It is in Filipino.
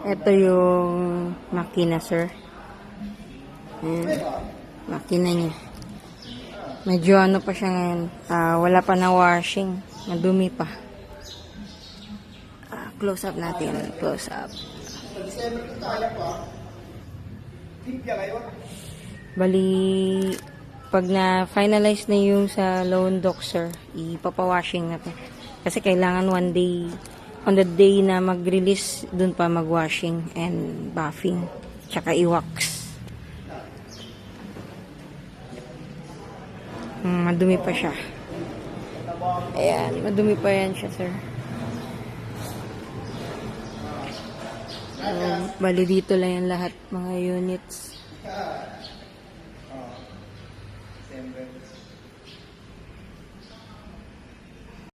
Ito yung makina, sir. Ayan. Makina niya. Medyo ano pa siya ngayon. Wala pa na washing. Madumi pa. Close up natin. Close up. Bali, pag na-finalize na yung sa loan dock, sir, ipapawashing na to. Kasi kailangan one day, on the day na mag-release, dun pa mag-washing and buffing. Tsaka i-wax. Madumi pa siya. Ayan, madumi pa yan siya, sir. Bali dito lang yan lahat, mga units.